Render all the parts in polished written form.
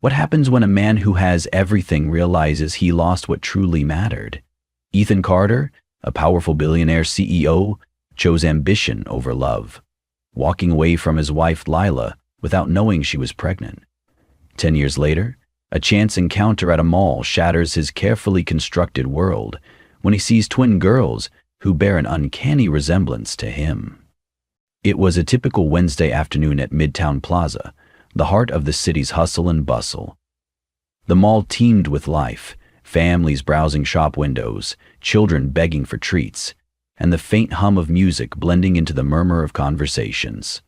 What happens when a man who has everything realizes he lost what truly mattered? Ethan Carter, a powerful billionaire CEO, chose ambition over love, walking away from his wife Lila without knowing she was pregnant. 10 years later, a chance encounter at a mall shatters his carefully constructed world when he sees twin girls who bear an uncanny resemblance to him. It was a typical Wednesday afternoon at Midtown Plaza, the heart of the city's hustle and bustle. The mall teemed with life, families browsing shop windows, children begging for treats, and the faint hum of music blending into the murmur of conversations.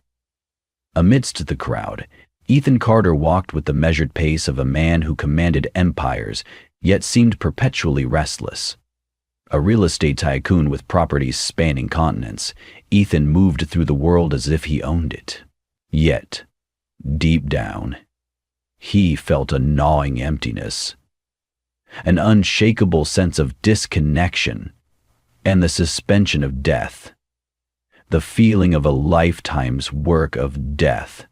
Amidst the crowd, Ethan Carter walked with the measured pace of a man who commanded empires, yet seemed perpetually restless. A real estate tycoon with properties spanning continents, Ethan moved through the world as if he owned it. Yet, deep down, he felt a gnawing emptiness, an unshakable sense of disconnection, and the suspension of death, the feeling of a lifetime's work of death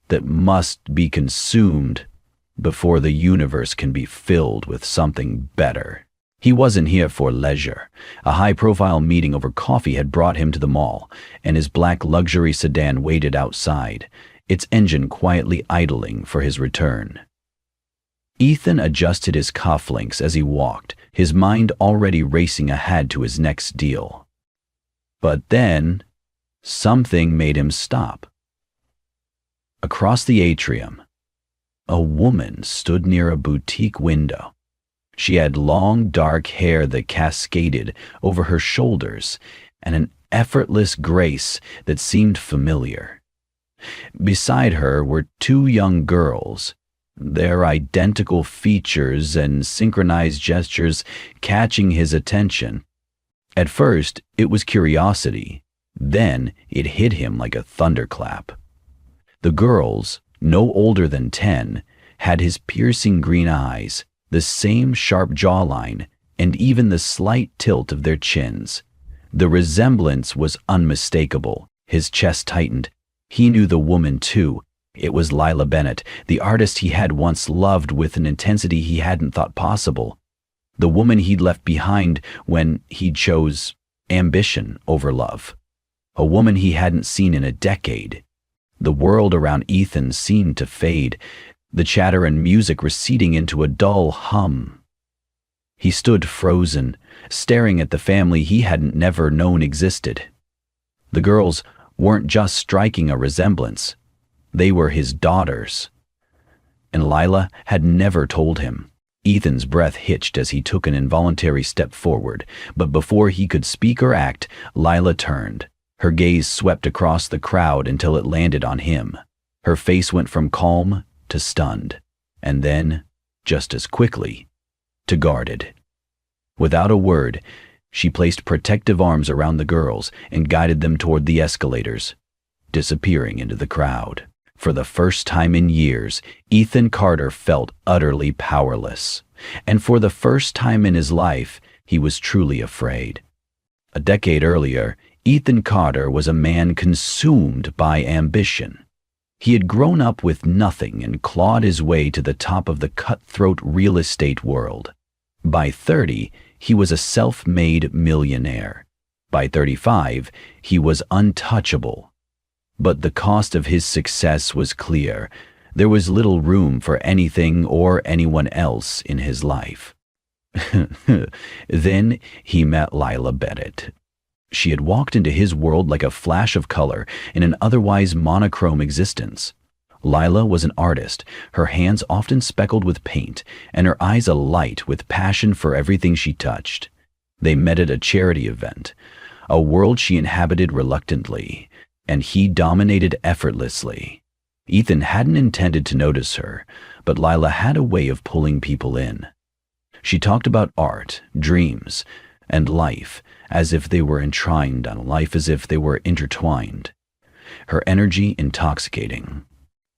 that must be consumed before the universe can be filled with something better. He wasn't here for leisure. A high-profile meeting over coffee had brought him to the mall, and his black luxury sedan waited outside, its engine quietly idling for his return. Ethan adjusted his cufflinks as he walked, his mind already racing ahead to his next deal. But then, something made him stop. Across the atrium, a woman stood near a boutique window. She had long, dark hair that cascaded over her shoulders and an effortless grace that seemed familiar. Beside her were two young girls, their identical features and synchronized gestures catching his attention. At first, it was curiosity. Then it hit him like a thunderclap. The girls, no older than 10, had his piercing green eyes, the same sharp jawline, and even the slight tilt of their chins. The resemblance was unmistakable. His chest tightened. He knew the woman too. It was Lila Bennett, the artist he had once loved with an intensity he hadn't thought possible. The woman he'd left behind when he chose ambition over love. A woman he hadn't seen in a decade. The world around Ethan seemed to fade, the chatter and music receding into a dull hum. He stood frozen, staring at the family he hadn't never known existed. The girls weren't just striking a resemblance. They were his daughters. And Lila had never told him. Ethan's breath hitched as he took an involuntary step forward, but before he could speak or act, Lila turned. Her gaze swept across the crowd until it landed on him. Her face went from calm to stunned, and then, just as quickly, to guarded. Without a word, she placed protective arms around the girls and guided them toward the escalators, disappearing into the crowd. For the first time in years, Ethan Carter felt utterly powerless, and for the first time in his life, he was truly afraid. A decade earlier, Ethan Carter was a man consumed by ambition. He had grown up with nothing and clawed his way to the top of the cutthroat real estate world. By 30, he was a self-made millionaire. By 35, he was untouchable. But the cost of his success was clear. There was little room for anything or anyone else in his life. Then he met Lila Bennett. She had walked into his world like a flash of color in an otherwise monochrome existence. Lila was an artist, her hands often speckled with paint, and her eyes alight with passion for everything she touched. They met at a charity event, a world she inhabited reluctantly, and he dominated effortlessly. Ethan hadn't intended to notice her, but Lila had a way of pulling people in. She talked about art, dreams, and life, as if they were enshrined on life, as if they were intertwined. Her energy intoxicating.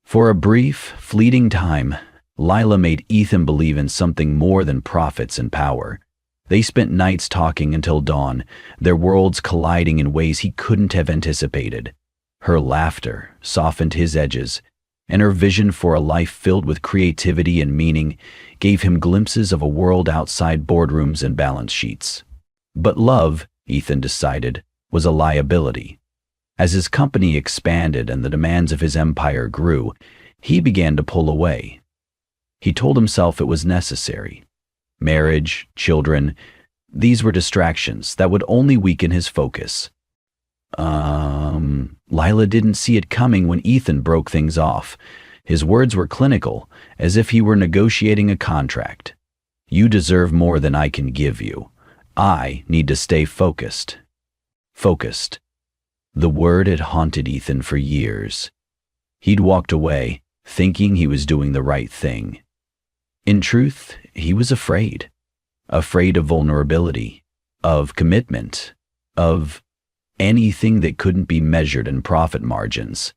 For a brief, fleeting time, Lila made Ethan believe in something more than profits and power. They spent nights talking until dawn, their worlds colliding in ways he couldn't have anticipated. Her laughter softened his edges, and her vision for a life filled with creativity and meaning gave him glimpses of a world outside boardrooms and balance sheets. But love, Ethan decided, was a liability. As his company expanded and the demands of his empire grew, he began to pull away. He told himself it was necessary. Marriage, children, these were distractions that would only weaken his focus. Lila didn't see it coming when Ethan broke things off. His words were clinical, as if he were negotiating a contract. You deserve more than I can give you. I need to stay focused. Focused. The word had haunted Ethan for years. He'd walked away, thinking he was doing the right thing. In truth, he was afraid. Afraid of vulnerability, of commitment, of anything that couldn't be measured in profit margins.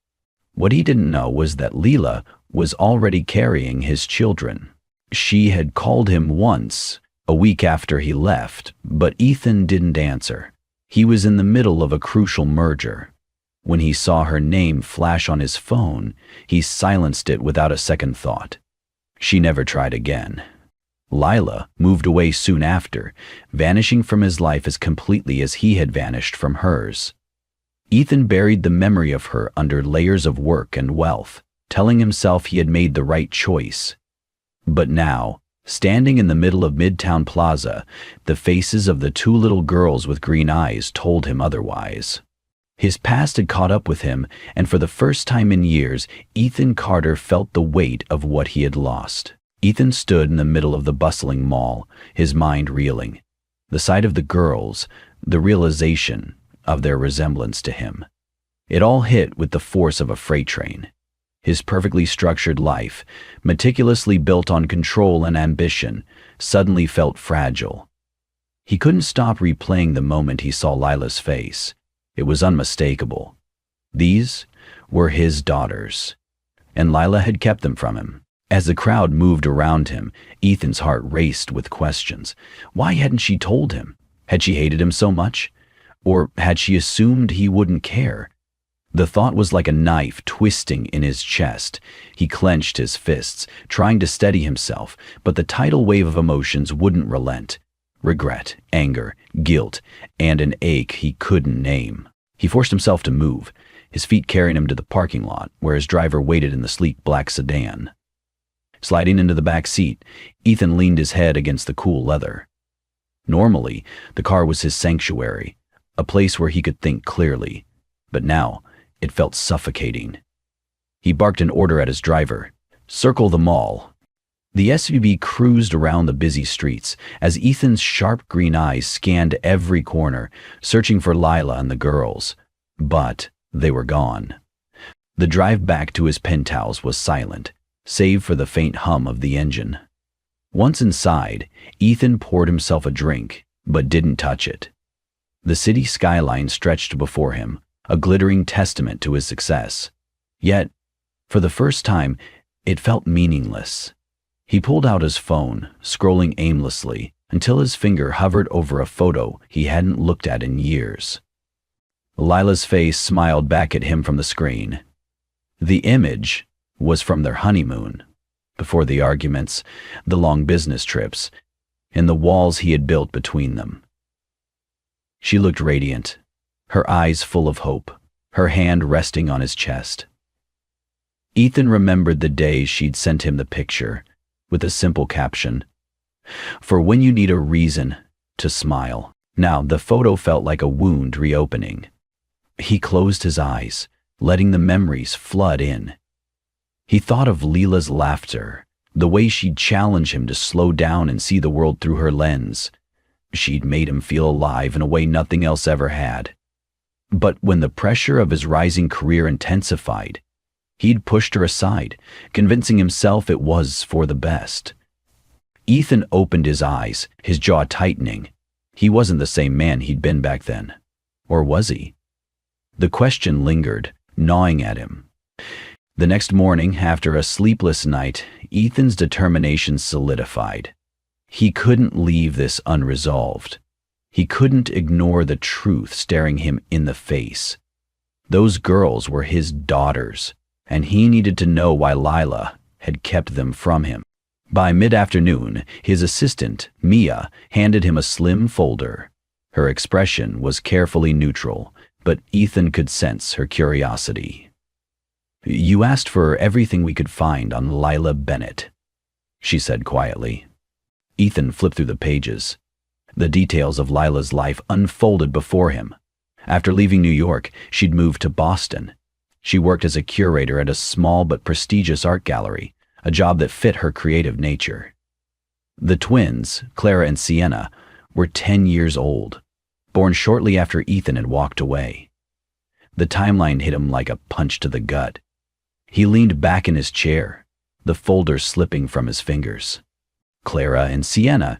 What he didn't know was that Leela was already carrying his children. She had called him once, a week after he left, but Ethan didn't answer. He was in the middle of a crucial merger. When he saw her name flash on his phone, he silenced it without a second thought. She never tried again. Lila moved away soon after, vanishing from his life as completely as he had vanished from hers. Ethan buried the memory of her under layers of work and wealth, telling himself he had made the right choice. But now, standing in the middle of Midtown Plaza, the faces of the two little girls with green eyes told him otherwise. His past had caught up with him, and for the first time in years, Ethan Carter felt the weight of what he had lost. Ethan stood in the middle of the bustling mall, his mind reeling. The sight of the girls, the realization of their resemblance to him. It all hit with the force of a freight train. His perfectly structured life, meticulously built on control and ambition, suddenly felt fragile. He couldn't stop replaying the moment he saw Lila's face. It was unmistakable. These were his daughters, and Lila had kept them from him. As the crowd moved around him, Ethan's heart raced with questions. Why hadn't she told him? Had she hated him so much? Or had she assumed he wouldn't care? The thought was like a knife twisting in his chest. He clenched his fists, trying to steady himself, but the tidal wave of emotions wouldn't relent. Regret, anger, guilt, and an ache he couldn't name. He forced himself to move, his feet carrying him to the parking lot, where his driver waited in the sleek black sedan. Sliding into the back seat, Ethan leaned his head against the cool leather. Normally, the car was his sanctuary, a place where he could think clearly, but now it felt suffocating. He barked an order at his driver, "Circle the mall." The SUV cruised around the busy streets as Ethan's sharp green eyes scanned every corner, searching for Lila and the girls. But they were gone. The drive back to his penthouse was silent, save for the faint hum of the engine. Once inside, Ethan poured himself a drink, but didn't touch it. The city skyline stretched before him, a glittering testament to his success. Yet, for the first time, it felt meaningless. He pulled out his phone, scrolling aimlessly, until his finger hovered over a photo he hadn't looked at in years. Lila's face smiled back at him from the screen. The image was from their honeymoon, before the arguments, the long business trips, and the walls he had built between them. She looked radiant, her eyes full of hope, her hand resting on his chest. Ethan remembered the days she'd sent him the picture, with a simple caption, "For when you need a reason to smile." Now the photo felt like a wound reopening. He closed his eyes, letting the memories flood in. He thought of Leela's laughter, the way she'd challenge him to slow down and see the world through her lens. She'd made him feel alive in a way nothing else ever had. But when the pressure of his rising career intensified, he'd pushed her aside, convincing himself it was for the best. Ethan opened his eyes, his jaw tightening. He wasn't the same man he'd been back then. Or was he? The question lingered, gnawing at him. The next morning, after a sleepless night, Ethan's determination solidified. He couldn't leave this unresolved. He couldn't ignore the truth staring him in the face. Those girls were his daughters, and he needed to know why Lila had kept them from him. By mid-afternoon, his assistant, Mia, handed him a slim folder. Her expression was carefully neutral, but Ethan could sense her curiosity. "You asked for everything we could find on Lila Bennett," she said quietly. Ethan flipped through the pages. The details of Lila's life unfolded before him. After leaving New York, she'd moved to Boston. She worked as a curator at a small but prestigious art gallery, a job that fit her creative nature. The twins, Clara and Sienna, were 10 years old, born shortly after Ethan had walked away. The timeline hit him like a punch to the gut. He leaned back in his chair, the folder slipping from his fingers. Clara and Sienna,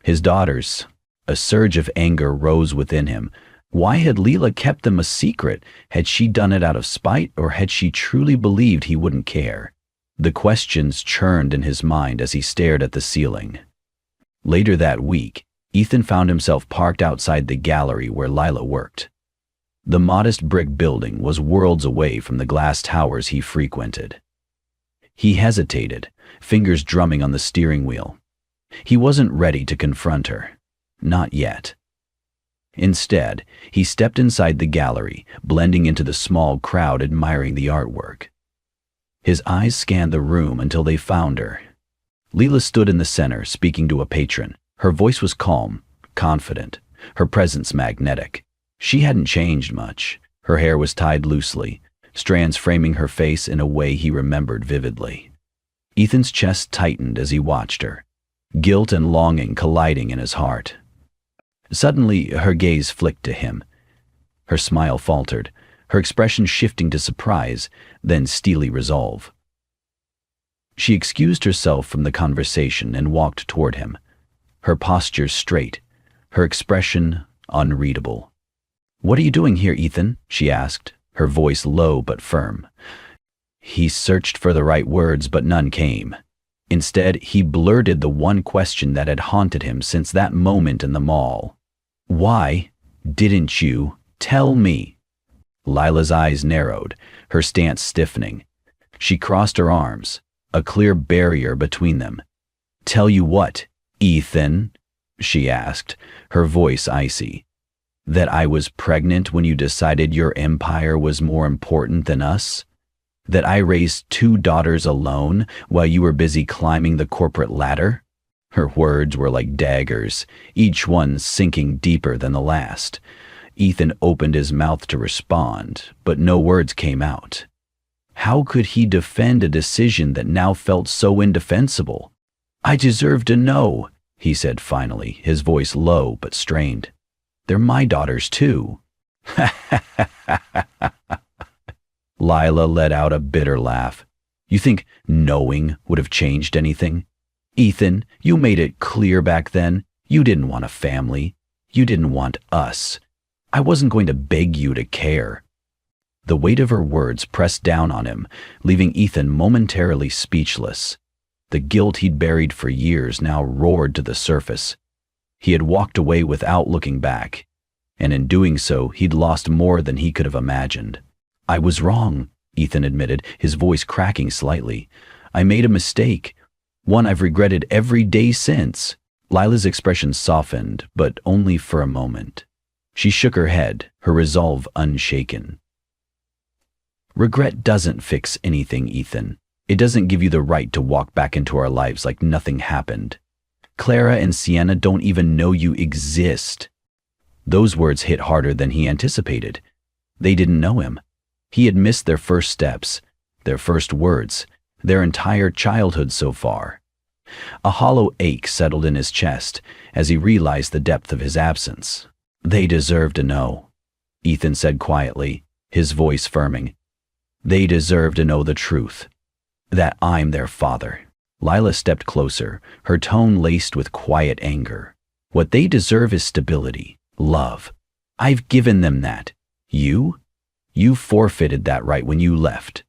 his daughters. A surge of anger rose within him. Why had Lila kept them a secret? Had she done it out of spite, or had she truly believed he wouldn't care? The questions churned in his mind as he stared at the ceiling. Later that week, Ethan found himself parked outside the gallery where Lila worked. The modest brick building was worlds away from the glass towers he frequented. He hesitated, fingers drumming on the steering wheel. He wasn't ready to confront her. Not yet. Instead, he stepped inside the gallery, blending into the small crowd admiring the artwork. His eyes scanned the room until they found her. Lila stood in the center, speaking to a patron. Her voice was calm, confident, her presence magnetic. She hadn't changed much. Her hair was tied loosely, strands framing her face in a way he remembered vividly. Ethan's chest tightened as he watched her, guilt and longing colliding in his heart. Suddenly, her gaze flicked to him. Her smile faltered, her expression shifting to surprise, then steely resolve. She excused herself from the conversation and walked toward him, her posture straight, her expression unreadable. "What are you doing here, Ethan?" she asked, her voice low but firm. He searched for the right words, but none came. Instead, he blurted the one question that had haunted him since that moment in the mall. "Why didn't you tell me?" Lila's eyes narrowed, her stance stiffening. She crossed her arms, a clear barrier between them. "Tell you what, Ethan?" she asked, her voice icy. "That I was pregnant when you decided your empire was more important than us? That I raised 2 daughters alone while you were busy climbing the corporate ladder?" Her words were like daggers, each one sinking deeper than the last. Ethan opened his mouth to respond, but no words came out. How could he defend a decision that now felt so indefensible? "I deserve to know," he said finally, his voice low but strained. "They're my daughters too." Lila let out a bitter laugh. "You think knowing would have changed anything? Ethan, you made it clear back then. You didn't want a family. You didn't want us. I wasn't going to beg you to care." The weight of her words pressed down on him, leaving Ethan momentarily speechless. The guilt he'd buried for years now roared to the surface. He had walked away without looking back, and in doing so, he'd lost more than he could have imagined. "I was wrong," Ethan admitted, his voice cracking slightly. "I made a mistake, one I've regretted every day since." Lila's expression softened, but only for a moment. She shook her head, her resolve unshaken. "Regret doesn't fix anything, Ethan. It doesn't give you the right to walk back into our lives like nothing happened. Clara and Sienna don't even know you exist." Those words hit harder than he anticipated. They didn't know him. He had missed their first steps, their first words, their entire childhood so far. A hollow ache settled in his chest as he realized the depth of his absence. "They deserve to know," Ethan said quietly, his voice firming. "They deserve to know the truth. That I'm their father." Lila stepped closer, her tone laced with quiet anger. "What they deserve is stability, love. I've given them that. You forfeited that right when you left."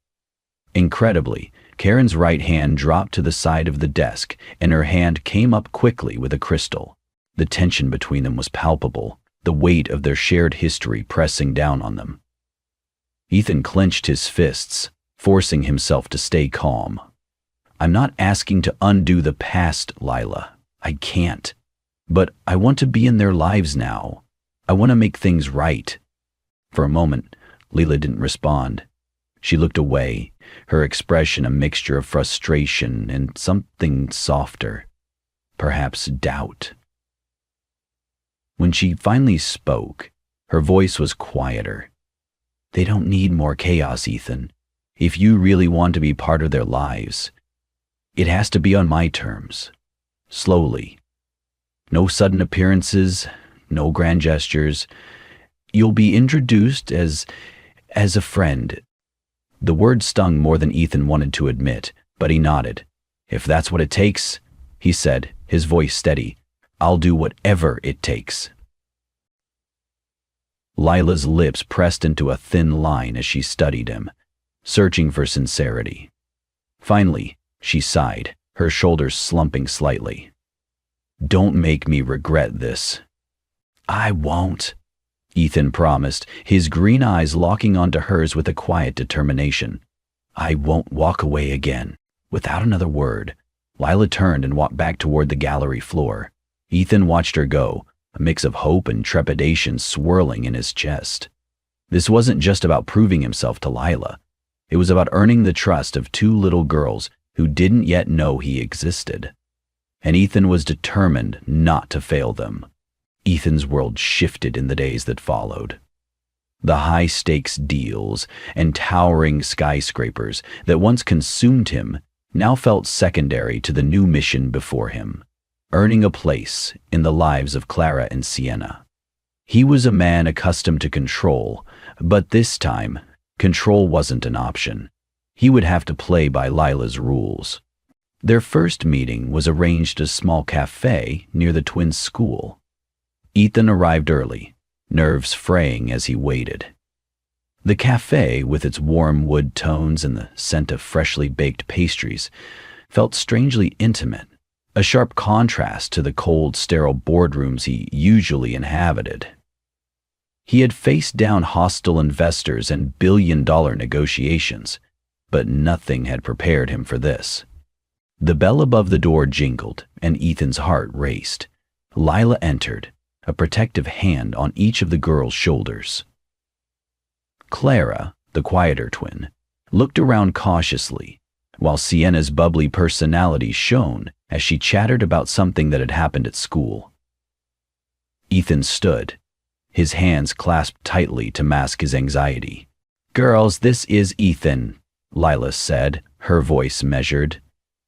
Incredibly, Karen's right hand dropped to the side of the desk, and her hand came up quickly with a crystal. The tension between them was palpable, the weight of their shared history pressing down on them. Ethan clenched his fists, forcing himself to stay calm. I'm not asking to undo the past, Lila. I can't. But I want to be in their lives now. I want to make things right. For a moment, Lila didn't respond. She looked away, her expression a mixture of frustration and something softer, perhaps doubt. When she finally spoke, her voice was quieter. They don't need more chaos, Ethan. If you really want to be part of their lives, it has to be on my terms. Slowly. No sudden appearances, no grand gestures. You'll be introduced as a friend. The word stung more than Ethan wanted to admit, but he nodded. If that's what it takes, he said, his voice steady, I'll do whatever it takes. Lila's lips pressed into a thin line as she studied him, searching for sincerity. Finally, she sighed, her shoulders slumping slightly. Don't make me regret this. I won't, Ethan promised, his green eyes locking onto hers with a quiet determination. I won't walk away again. Without another word, Lila turned and walked back toward the gallery floor. Ethan watched her go, a mix of hope and trepidation swirling in his chest. This wasn't just about proving himself to Lila. It was about earning the trust of two little girls who didn't yet know he existed. And Ethan was determined not to fail them. Ethan's world shifted in the days that followed. The high-stakes deals and towering skyscrapers that once consumed him now felt secondary to the new mission before him, earning a place in the lives of Clara and Sienna. He was a man accustomed to control, but this time, control wasn't an option. He would have to play by Lila's rules. Their first meeting was arranged at a small cafe near the twins' school. Ethan arrived early, nerves fraying as he waited. The cafe, with its warm wood tones and the scent of freshly baked pastries, felt strangely intimate, a sharp contrast to the cold, sterile boardrooms he usually inhabited. He had faced down hostile investors and billion-dollar negotiations, but nothing had prepared him for this. The bell above the door jingled, and Ethan's heart raced. Lila entered, a protective hand on each of the girls' shoulders. Clara, the quieter twin, looked around cautiously, while Sienna's bubbly personality shone as she chattered about something that had happened at school. Ethan stood, his hands clasped tightly to mask his anxiety. "Girls, this is Ethan," Lila said, her voice measured.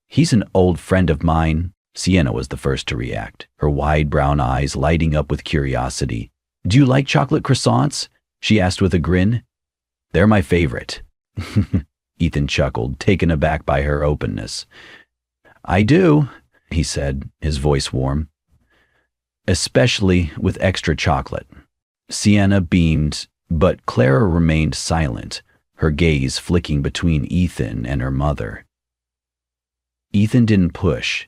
"He's an old friend of mine." Sienna was the first to react, her wide brown eyes lighting up with curiosity. "Do you like chocolate croissants?" she asked with a grin. "They're my favorite." Ethan chuckled, taken aback by her openness. "I do," he said, his voice warm. "Especially with extra chocolate." Sienna beamed, but Clara remained silent, her gaze flicking between Ethan and her mother. Ethan didn't push.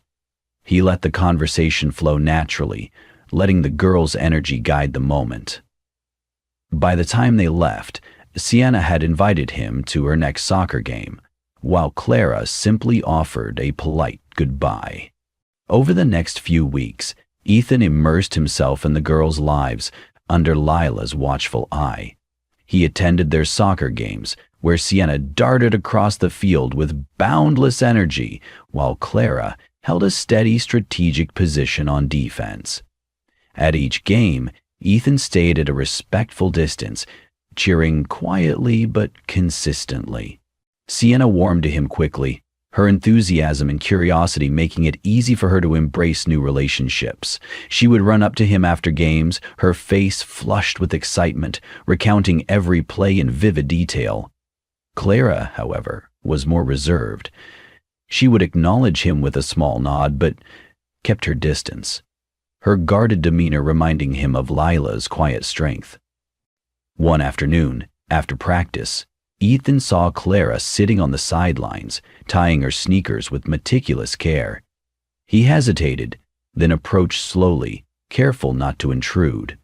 He let the conversation flow naturally, letting the girls' energy guide the moment. By the time they left, Sienna had invited him to her next soccer game, while Clara simply offered a polite goodbye. Over the next few weeks, Ethan immersed himself in the girls' lives under Lila's watchful eye. He attended their soccer games, where Sienna darted across the field with boundless energy, while Clara held a steady strategic position on defense. At each game, Ethan stayed at a respectful distance, cheering quietly but consistently. Sienna warmed to him quickly, her enthusiasm and curiosity making it easy for her to embrace new relationships. She would run up to him after games, her face flushed with excitement, recounting every play in vivid detail. Clara, however, was more reserved. She would acknowledge him with a small nod, but kept her distance, her guarded demeanor reminding him of Lila's quiet strength. One afternoon, after practice, Ethan saw Clara sitting on the sidelines, tying her sneakers with meticulous care. He hesitated, then approached slowly, careful not to intrude.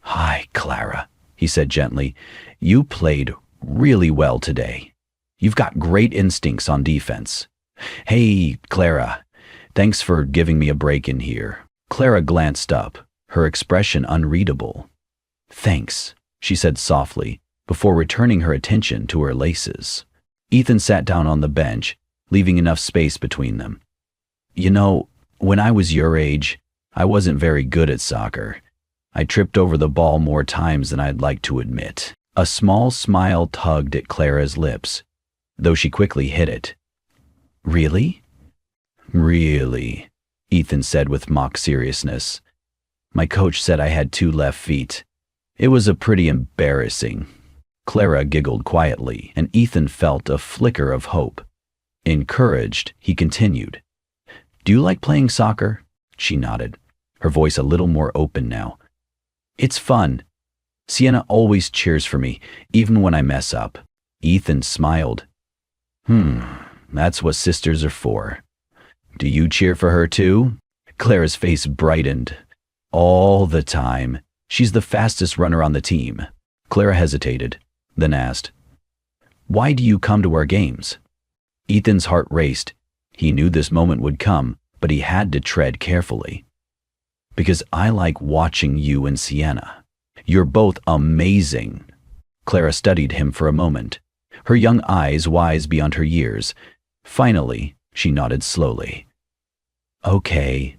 "Hi, Clara," he said gently. "You played really well today." You've got great instincts on defense. Hey, Clara, thanks for giving me a break in here. Clara glanced up, her expression unreadable. Thanks, she said softly, before returning her attention to her laces. Ethan sat down on the bench, leaving enough space between them. You know, when I was your age, I wasn't very good at soccer. I tripped over the ball more times than I'd like to admit. A small smile tugged at Clara's lips, though she quickly hid it. Really? Really, Ethan said with mock seriousness. My coach said I had 2 left feet. It was a pretty embarrassing. Clara giggled quietly, and Ethan felt a flicker of hope. Encouraged, he continued. Do you like playing soccer? She nodded, her voice a little more open now. It's fun. Sienna always cheers for me, even when I mess up. Ethan smiled. That's what sisters are for. Do you cheer for her too? Clara's face brightened. All the time. She's the fastest runner on the team. Clara hesitated, then asked, Why do you come to our games? Ethan's heart raced. He knew this moment would come, but he had to tread carefully. Because I like watching you and Sienna. You're both amazing. Clara studied him for a moment, her young eyes wise beyond her years. Finally, she nodded slowly. Okay.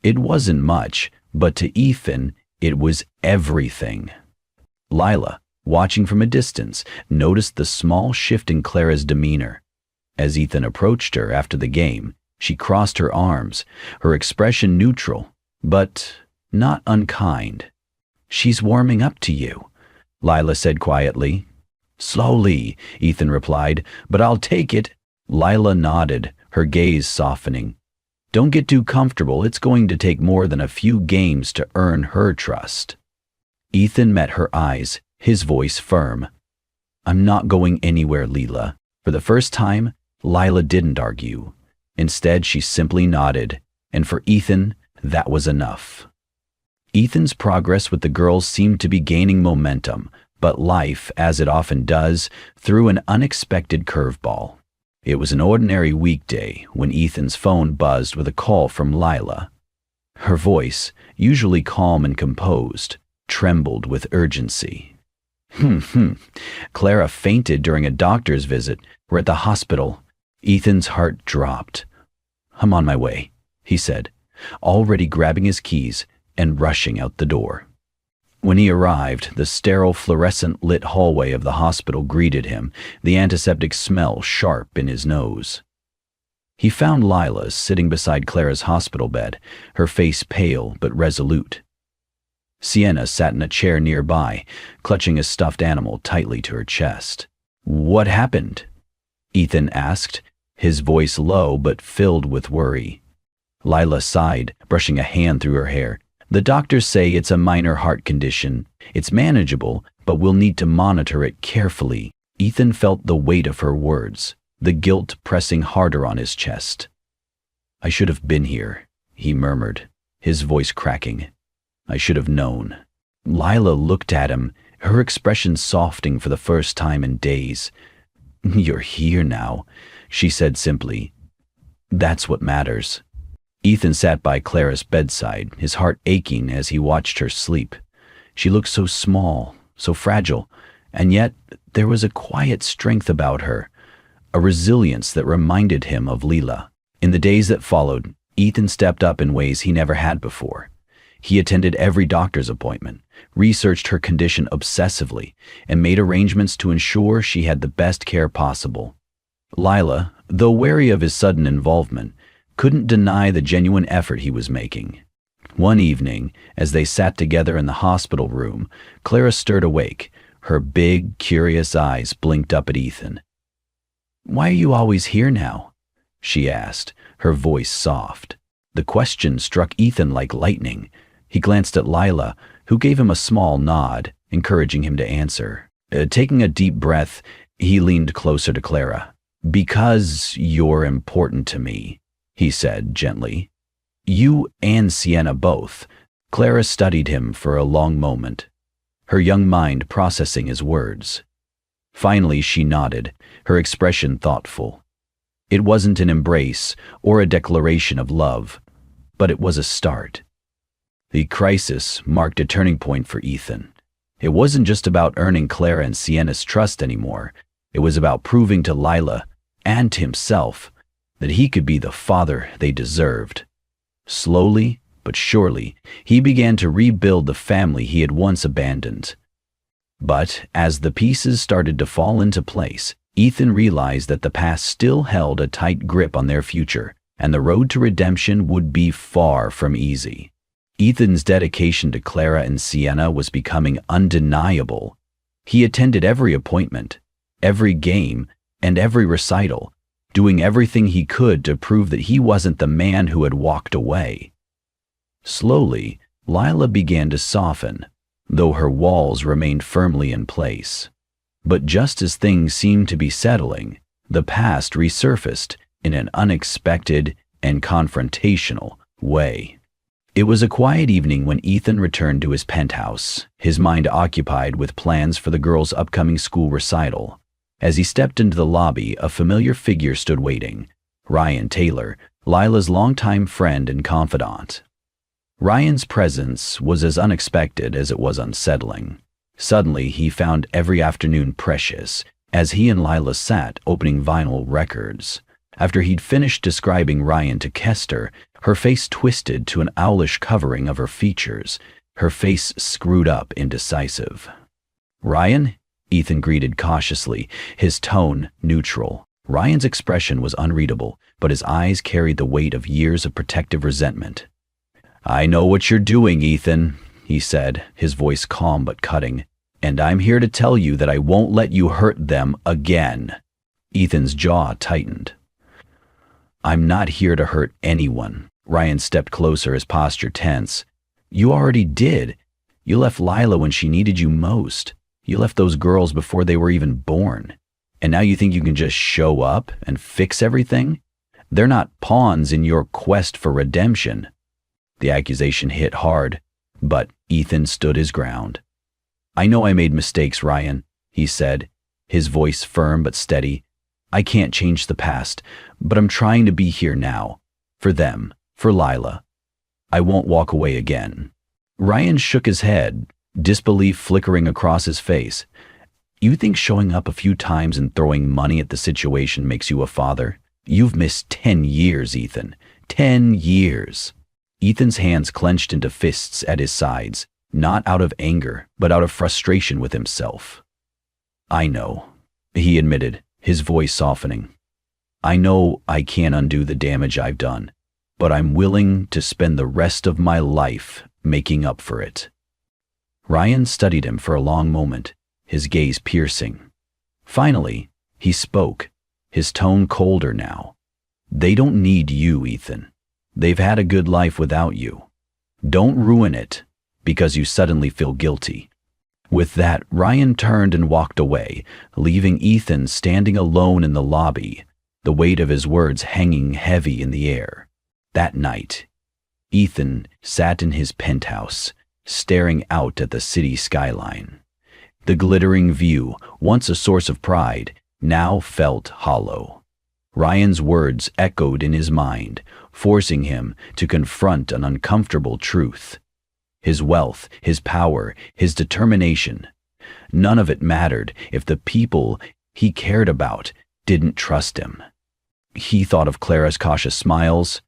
It wasn't much, but to Ethan, it was everything. Lila, watching from a distance, noticed the small shift in Clara's demeanor. As Ethan approached her after the game, she crossed her arms, her expression neutral, but not unkind. She's warming up to you, Lila said quietly. Slowly, Ethan replied, but I'll take it. Lila nodded, her gaze softening. Don't get too comfortable. It's going to take more than a few games to earn her trust. Ethan met her eyes, his voice firm. I'm not going anywhere, Lila. For the first time, Lila didn't argue. Instead, she simply nodded, and for Ethan, that was enough. Ethan's progress with the girls seemed to be gaining momentum, but life, as it often does, threw an unexpected curveball. It was an ordinary weekday when Ethan's phone buzzed with a call from Lila. Her voice, usually calm and composed, trembled with urgency. Clara fainted during a doctor's visit. We're at the hospital. Ethan's heart dropped. I'm on my way, he said, already grabbing his keys and rushing out the door. When he arrived, the sterile fluorescent-lit hallway of the hospital greeted him, the antiseptic smell sharp in his nose. He found Lila sitting beside Clara's hospital bed, her face pale but resolute. Sienna sat in a chair nearby, clutching a stuffed animal tightly to her chest. What happened? Ethan asked, his voice low but filled with worry. Lila sighed, brushing a hand through her hair. The doctors say it's a minor heart condition. It's manageable, but we'll need to monitor it carefully. Ethan felt the weight of her words, the guilt pressing harder on his chest. I should have been here, he murmured, his voice cracking. I should have known. Lila looked at him, her expression softening for the first time in days. You're here now, she said simply. That's what matters. Ethan sat by Clara's bedside, his heart aching as he watched her sleep. She looked so small, so fragile, and yet there was a quiet strength about her, a resilience that reminded him of Lila. In the days that followed, Ethan stepped up in ways he never had before. He attended every doctor's appointment, researched her condition obsessively, and made arrangements to ensure she had the best care possible. Lila, though wary of his sudden involvement, couldn't deny the genuine effort he was making. One evening, as they sat together in the hospital room, Clara stirred awake. Her big, curious eyes blinked up at Ethan. Why are you always here now? She asked, her voice soft. The question struck Ethan like lightning. He glanced at Lila, who gave him a small nod, encouraging him to answer. Taking a deep breath, he leaned closer to Clara. Because you're important to me, he said gently. You and Sienna both. Clara studied him for a long moment, her young mind processing his words. Finally, she nodded, her expression thoughtful. It wasn't an embrace or a declaration of love, but it was a start. The crisis marked a turning point for Ethan. It wasn't just about earning Clara and Sienna's trust anymore. It was about proving to Lila and to himself that he could be the father they deserved. Slowly but surely, he began to rebuild the family he had once abandoned. But as the pieces started to fall into place, Ethan realized that the past still held a tight grip on their future, and the road to redemption would be far from easy. Ethan's dedication to Clara and Sienna was becoming undeniable. He attended every appointment, every game, and every recital, doing everything he could to prove that he wasn't the man who had walked away. Slowly, Lila began to soften, though her walls remained firmly in place. But just as things seemed to be settling, the past resurfaced in an unexpected and confrontational way. It was a quiet evening when Ethan returned to his penthouse, his mind occupied with plans for the girls' upcoming school recital. As he stepped into the lobby, a familiar figure stood waiting, Ryan Taylor, Lila's longtime friend and confidant. Ryan's presence was as unexpected as it was unsettling. Suddenly, he found every afternoon precious, as he and Lila sat opening vinyl records. After he'd finished describing Ryan to Kester, her face twisted to an owlish covering of her features, her face screwed up indecisive. "Ryan?" Ethan greeted cautiously, his tone neutral. Ryan's expression was unreadable, but his eyes carried the weight of years of protective resentment. "I know what you're doing, Ethan," he said, his voice calm but cutting, "and I'm here to tell you that I won't let you hurt them again." Ethan's jaw tightened. "I'm not here to hurt anyone." Ryan stepped closer, his posture tense. "You already did. You left Lila when she needed you most. You left those girls before they were even born. And now you think you can just show up and fix everything? They're not pawns in your quest for redemption." The accusation hit hard, but Ethan stood his ground. "I know I made mistakes, Ryan," he said, his voice firm but steady. "I can't change the past, but I'm trying to be here now. For them, for Lila. I won't walk away again." Ryan shook his head, disbelief flickering across his face. "You think showing up a few times and throwing money at the situation makes you a father? You've missed 10 years, Ethan. 10 years. Ethan's hands clenched into fists at his sides, not out of anger, but out of frustration with himself. "I know," he admitted, his voice softening. "I know I can't undo the damage I've done, but I'm willing to spend the rest of my life making up for it." Ryan studied him for a long moment, his gaze piercing. Finally, he spoke, his tone colder now. "They don't need you, Ethan. They've had a good life without you. Don't ruin it because you suddenly feel guilty." With that, Ryan turned and walked away, leaving Ethan standing alone in the lobby, the weight of his words hanging heavy in the air. That night, Ethan sat in his penthouse, staring out at the city skyline. The glittering view, once a source of pride, now felt hollow. Ryan's words echoed in his mind, forcing him to confront an uncomfortable truth. His wealth, his power, his determination, none of it mattered if the people he cared about didn't trust him. He thought of Clara's cautious smiles,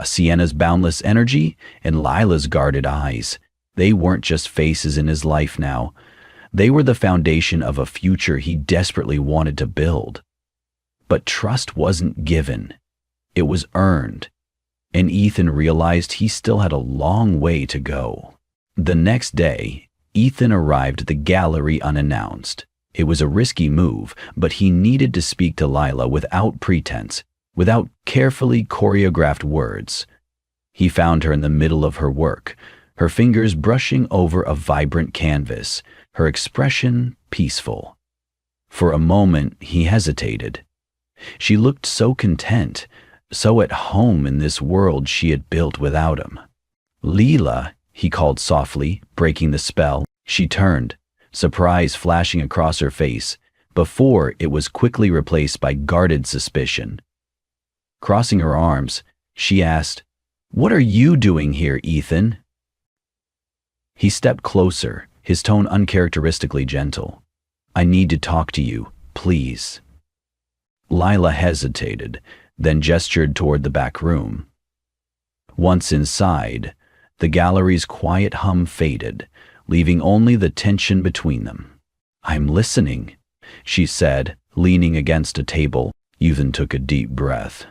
Sienna's boundless energy, and Lila's guarded eyes. They weren't just faces in his life now. They were the foundation of a future he desperately wanted to build. But trust wasn't given. It was earned. And Ethan realized he still had a long way to go. The next day, Ethan arrived at the gallery unannounced. It was a risky move, but he needed to speak to Lila without pretense, without carefully choreographed words. He found her in the middle of her work, her fingers brushing over a vibrant canvas, her expression peaceful. For a moment, he hesitated. She looked so content, so at home in this world she had built without him. "Leela," he called softly, breaking the spell. She turned, surprise flashing across her face, before it was quickly replaced by guarded suspicion. Crossing her arms, she asked, "What are you doing here, Ethan?" He stepped closer, his tone uncharacteristically gentle. "I need to talk to you, please." Lila hesitated, then gestured toward the back room. Once inside, the gallery's quiet hum faded, leaving only the tension between them. "I'm listening," she said, leaning against a table. Ethan took a deep breath.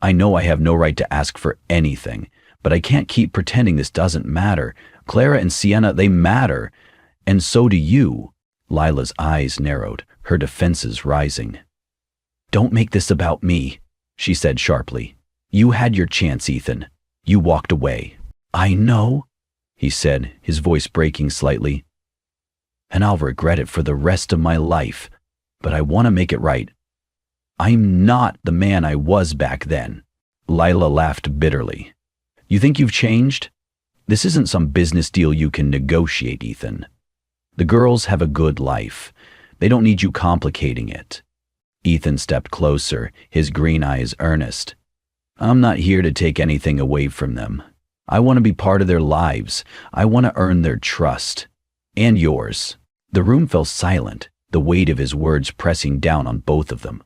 "I know I have no right to ask for anything, but I can't keep pretending this doesn't matter. Clara and Sienna, they matter. And so do you." Lila's eyes narrowed, her defenses rising. "Don't make this about me," she said sharply. "You had your chance, Ethan. You walked away." "I know," he said, his voice breaking slightly. "And I'll regret it for the rest of my life, but I want to make it right. I'm not the man I was back then." Lila laughed bitterly. "You think you've changed? This isn't some business deal you can negotiate, Ethan. The girls have a good life. They don't need you complicating it." Ethan stepped closer, his green eyes earnest. "I'm not here to take anything away from them. I want to be part of their lives. I want to earn their trust. And yours." The room fell silent, the weight of his words pressing down on both of them.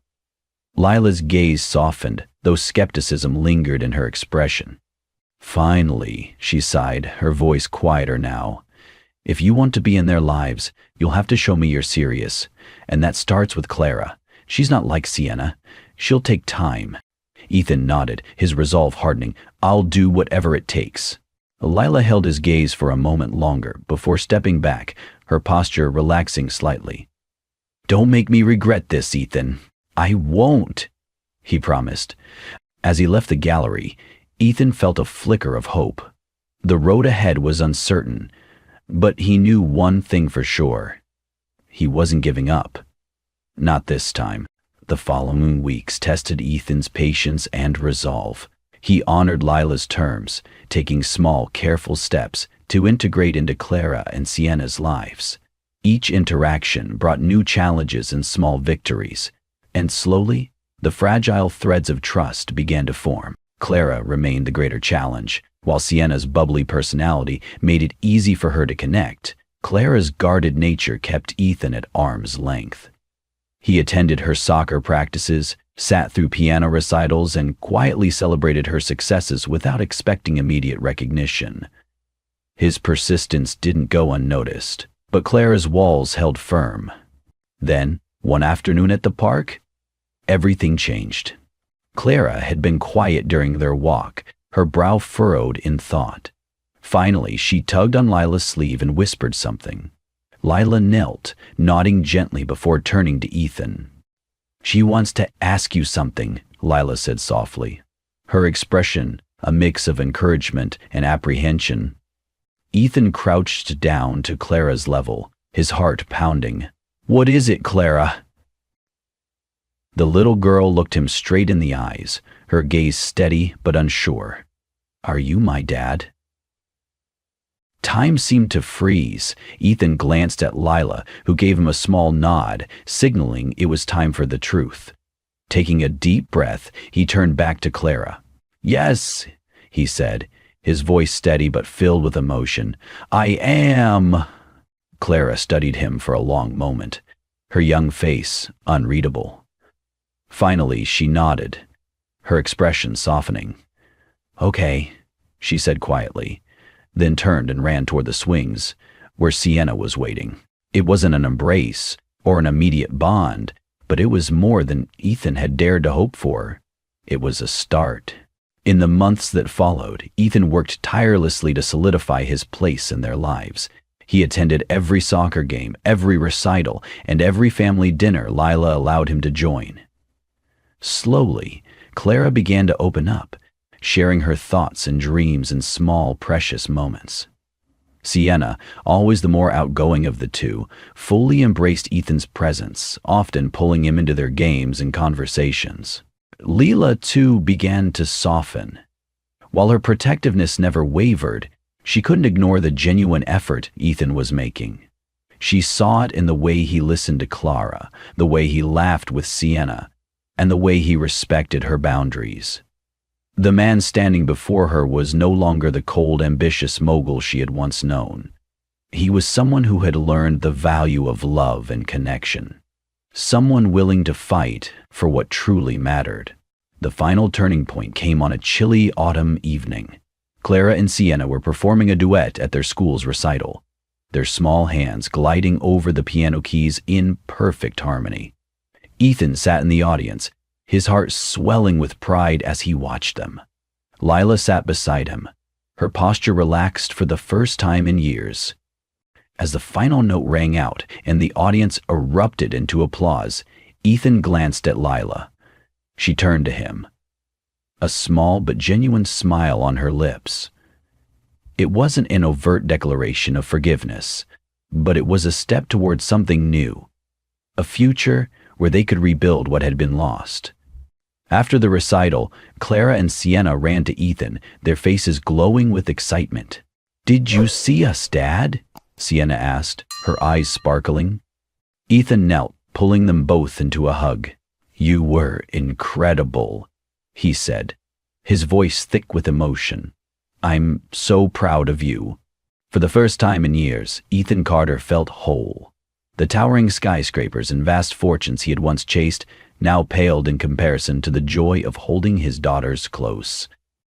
Lila's gaze softened, though skepticism lingered in her expression. "Finally," she sighed, her voice quieter now. "If you want to be in their lives, you'll have to show me you're serious. And that starts with Clara. She's not like Sienna. She'll take time." Ethan nodded, his resolve hardening. "I'll do whatever it takes." Lila held his gaze for a moment longer before stepping back, her posture relaxing slightly. "Don't make me regret this, Ethan." "I won't," he promised. As he left the gallery, Ethan felt a flicker of hope. The road ahead was uncertain, but he knew one thing for sure. He wasn't giving up. Not this time. The following weeks tested Ethan's patience and resolve. He honored Lila's terms, taking small, careful steps to integrate into Clara and Sienna's lives. Each interaction brought new challenges and small victories, and slowly, the fragile threads of trust began to form. Clara remained the greater challenge, while Sienna's bubbly personality made it easy for her to connect. Clara's guarded nature kept Ethan at arm's length. He attended her soccer practices, sat through piano recitals, and quietly celebrated her successes without expecting immediate recognition. His persistence didn't go unnoticed, but Clara's walls held firm. Then, one afternoon at the park, everything changed. Clara had been quiet during their walk, her brow furrowed in thought. Finally, she tugged on Lila's sleeve and whispered something. Lila knelt, nodding gently before turning to Ethan. "She wants to ask you something," Lila said softly, her expression a mix of encouragement and apprehension. Ethan crouched down to Clara's level, his heart pounding. "What is it, Clara?" The little girl looked him straight in the eyes, her gaze steady but unsure. "Are you my dad?" Time seemed to freeze. Ethan glanced at Lila, who gave him a small nod, signaling it was time for the truth. Taking a deep breath, he turned back to Clara. "Yes," he said, his voice steady but filled with emotion. "I am." Clara studied him for a long moment, her young face unreadable. Finally, she nodded, her expression softening. "Okay," she said quietly, then turned and ran toward the swings, where Sienna was waiting. It wasn't an embrace or an immediate bond, but it was more than Ethan had dared to hope for. It was a start. In the months that followed, Ethan worked tirelessly to solidify his place in their lives. He attended every soccer game, every recital, and every family dinner Lila allowed him to join. Slowly, Clara began to open up, sharing her thoughts and dreams in small, precious moments. Sienna, always the more outgoing of the two, fully embraced Ethan's presence, often pulling him into their games and conversations. Lila, too, began to soften. While her protectiveness never wavered, she couldn't ignore the genuine effort Ethan was making. She saw it in the way he listened to Clara, the way he laughed with Sienna, and the way he respected her boundaries. The man standing before her was no longer the cold, ambitious mogul she had once known. He was someone who had learned the value of love and connection. Someone willing to fight for what truly mattered. The final turning point came on a chilly autumn evening. Clara and Sienna were performing a duet at their school's recital, their small hands gliding over the piano keys in perfect harmony. Ethan sat in the audience, his heart swelling with pride as he watched them. Lila sat beside him, her posture relaxed for the first time in years. As the final note rang out and the audience erupted into applause, Ethan glanced at Lila. She turned to him, a small but genuine smile on her lips. It wasn't an overt declaration of forgiveness, but it was a step towards something new, a future where they could rebuild what had been lost. After the recital, Clara and Sienna ran to Ethan, their faces glowing with excitement. "Did you see us, Dad?" Sienna asked, her eyes sparkling. Ethan knelt, pulling them both into a hug. "You were incredible," he said, his voice thick with emotion. "I'm so proud of you." For the first time in years, Ethan Carter felt whole. The towering skyscrapers and vast fortunes he had once chased now paled in comparison to the joy of holding his daughters close.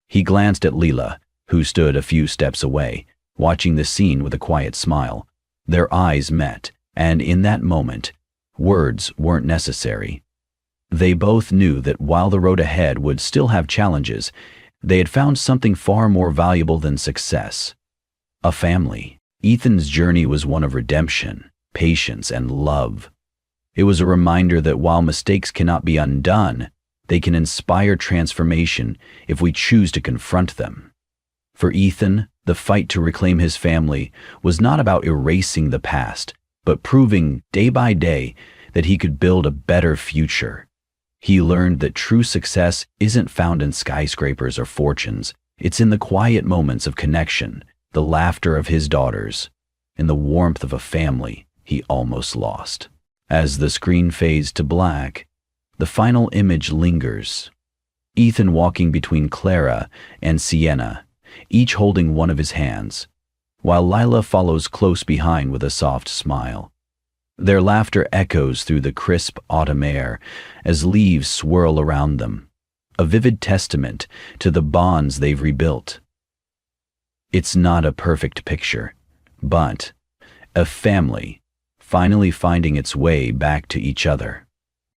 He glanced at Lila, who stood a few steps away, watching the scene with a quiet smile. Their eyes met, and in that moment, words weren't necessary. They both knew that while the road ahead would still have challenges, they had found something far more valuable than success: a family. Ethan's journey was one of redemption, patience, and love. It was a reminder that while mistakes cannot be undone, they can inspire transformation if we choose to confront them. For Ethan, the fight to reclaim his family was not about erasing the past, but proving day by day that he could build a better future. He learned that true success isn't found in skyscrapers or fortunes. It's in the quiet moments of connection, the laughter of his daughters, and the warmth of a family he almost lost. As the screen fades to black, the final image lingers. Ethan walking between Clara and Sienna, each holding one of his hands, while Lila follows close behind with a soft smile. Their laughter echoes through the crisp autumn air as leaves swirl around them, a vivid testament to the bonds they've rebuilt. It's not a perfect picture, but a family finally finding its way back to each other.